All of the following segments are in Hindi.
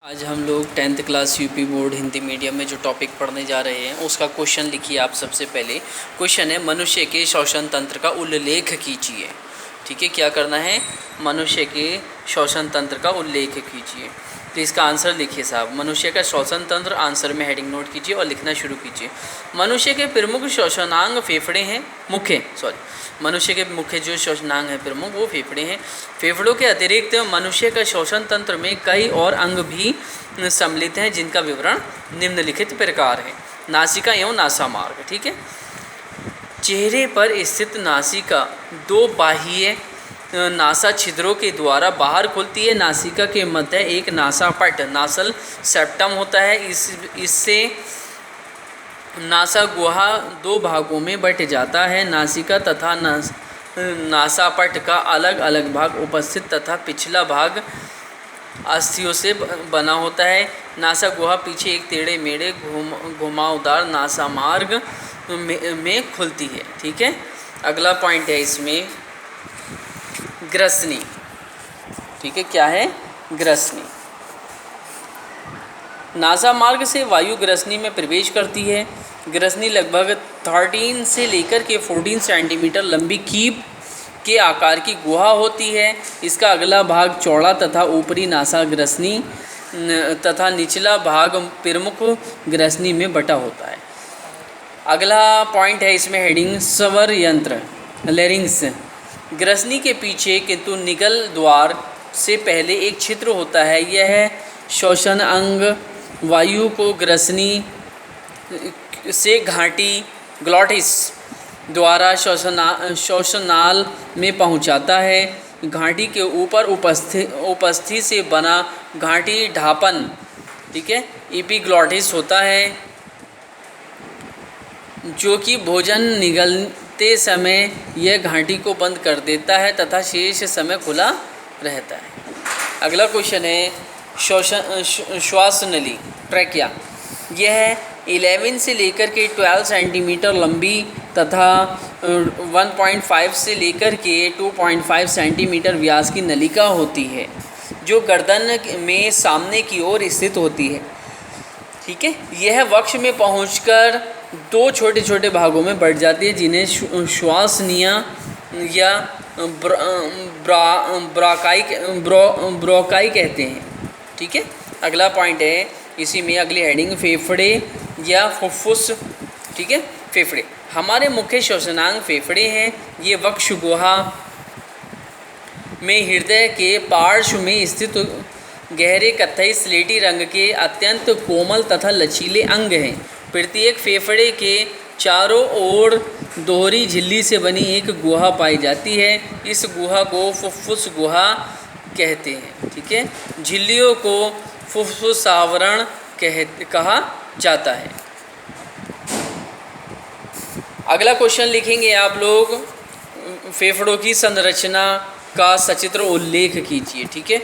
आज हम लोग 10th class UP board Hindi medium में जो टॉपिक पढ़ने जा रहे हैं उसका क्वेश्चन लिखिए आप। सबसे पहले क्वेश्चन है मनुष्य के श्वसन तंत्र का उल्लेख कीजिए। ठीक है, क्या करना है? मनुष्य के श्वसन तंत्र का उल्लेख कीजिए। तो इसका आंसर लिखिए साहब, मनुष्य का श्वसन तंत्र। आंसर में हेडिंग नोट कीजिए और लिखना शुरू कीजिए। मनुष्य के प्रमुख श्वसनांग फेफड़े हैं। मनुष्य के मुख्य जो श्वसनांग हैं प्रमुख वो फेफड़े हैं। फेफड़ों के अतिरिक्त मनुष्य का श्वसन तंत्र में कई और अंग भी सम्मिलित हैं जिनका विवरण निम्नलिखित प्रकार है। नासिका एवं नासामार्ग। ठीक है, चेहरे पर स्थित नासिका दो बाह्य नासा छिद्रों के द्वारा बाहर खुलती है। नासिका के मध्य एक नासापट नासल सेप्टम होता है। इससे नासा गुहा दो भागों में बंट जाता है। नासिका तथा नासापट का अलग अलग भाग उपस्थित तथा पिछला भाग अस्थियों से बना होता है। नासा गुहा पीछे एक टेढ़े मेढ़े घुमावदार नासामार्ग में खुलती है। ठीक है, अगला पॉइंट है इसमें ग्रसनी। ठीक है, क्या है? ग्रसनी। नासामार्ग से वायु ग्रसनी में प्रवेश करती है। ग्रसनी लगभग 13 से लेकर के 14 सेंटीमीटर लंबी कीप के आकार की गुहा होती है। इसका अगला भाग चौड़ा तथा ऊपरी नासा ग्रसनी तथा निचला भाग प्रमुख ग्रसनी में बटा होता है। अगला पॉइंट है इसमें हेडिंग स्वर यंत्र लैरिंग्स। ग्रसनी के पीछे किंतु निगल द्वार से पहले एक छिद्र होता है। यह श्वसन अंग वायु को ग्रसनी से घाटी ग्लॉटिस द्वारा श्वसनाल में पहुंचाता है। घाटी के ऊपर उपस्थिति से बना घाटी ढापन, ठीक है, एपिग्लॉटिस होता है जो कि भोजन निगलते समय यह घाटी को बंद कर देता है तथा शेष समय खुला रहता है। अगला क्वेश्चन है श्वास नली ट्रैकिया। यह 11 से लेकर के 12 सेंटीमीटर लंबी तथा 1.5 से लेकर के 2.5 सेंटीमीटर व्यास की नलिका होती है जो गर्दन में सामने की ओर स्थित होती है। ठीक है, यह वक्ष में पहुंचकर दो छोटे छोटे भागों में बढ़ जाती है जिन्हें श्वासनिया या ब्रोकाई कहते हैं। ठीक है, अगला पॉइंट है इसी में अगली हेडिंग फेफड़े या फुफ्फुस। ठीक है, फेफड़े हमारे मुख्य श्वसनांग फेफड़े हैं। ये वक्ष गुहा में हृदय के पार्श्व में स्थित गहरे कत्थई स्लेटी रंग के अत्यंत कोमल तथा लचीले अंग हैं। प्रत्येक फेफड़े के चारों ओर दोहरी झिल्ली से बनी एक गुहा पाई जाती है। इस गुहा को फुफ्फुस गुहा कहते हैं। ठीक है, झिल्लियों को फुफ्फुस आवरण कहा जाता है। अगला क्वेश्चन लिखेंगे आप लोग, फेफड़ों की संरचना का सचित्र उल्लेख कीजिए। ठीक है,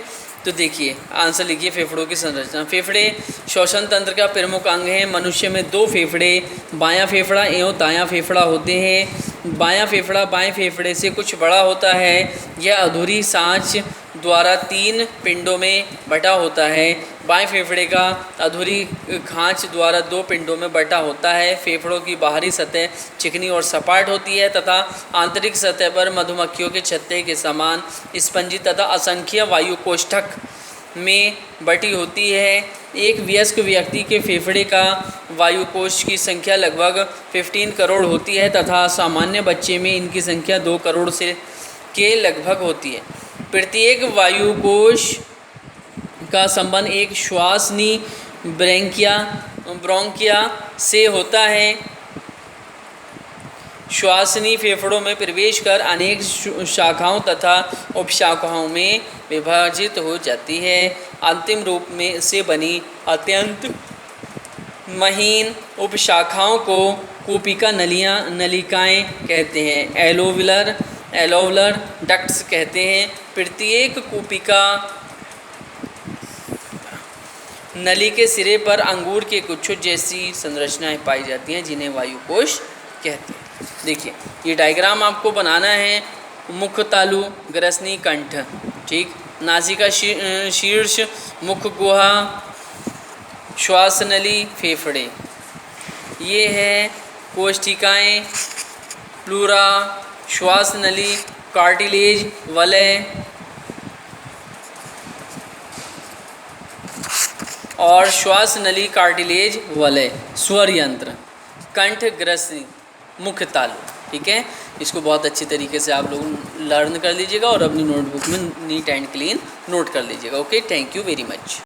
तो देखिए आंसर लिखिए फेफड़ों की संरचना। फेफड़े श्वसन तंत्र का प्रमुख अंग है। मनुष्य में दो फेफड़े बायां फेफड़ा एवं दायां फेफड़ा होते हैं। बायां फेफड़ा बाएं फेफड़े से कुछ बड़ा होता है। यह अधूरी सांस द्वारा 3 पिंडों में बटा होता है। बाएं फेफड़े का अधूरी खांच द्वारा 2 पिंडों में बटा होता है। फेफड़ों की बाहरी सतह चिकनी और सपाट होती है तथा आंतरिक सतह पर मधुमक्खियों के छत्ते के समान स्पंजी तथा असंख्य वायु कोष्ठक में बटी होती है। एक वयस्क व्यक्ति के फेफड़े का वायुकोश की संख्या लगभग 15 करोड़ होती है तथा सामान्य बच्चे में इनकी संख्या 2 करोड़ से के लगभग होती है। प्रत्येक वायुकोश का संबंध एक श्वासनी ब्रोंकिया से होता है। श्वासनी फेफड़ों में प्रवेश कर अनेक शाखाओं तथा उपशाखाओं में विभाजित हो जाती है। अंतिम रूप में से बनी अत्यंत महीन उपशाखाओं को कूपिका नलिकाएं कहते हैं। एलोवुलर डक्ट्स कहते हैं। प्रत्येक कूपिका नली के सिरे पर अंगूर के गुच्छों जैसी संरचनाएं पाई जाती हैं जिन्हें वायुकोश कहते हैं। देखिए ये डायग्राम आपको बनाना है। मुख तालु ग्रसनी कंठ, ठीक, नासिका शीर्ष मुख गुहा श्वासनली फेफड़े, ये है कोशिकाएं, प्लूरा, श्वासनली, कार्टिलेज, वलय और श्वासनली, कार्टिलेज, वलय, स्वर यंत्र, कंठ, ग्रसनी, मुख्य तालु। ठीक है, इसको बहुत अच्छी तरीके से आप लोग लर्न कर लीजिएगा और अपनी नोटबुक में नीट एंड क्लीन नोट कर लीजिएगा। Okay, thank you very much.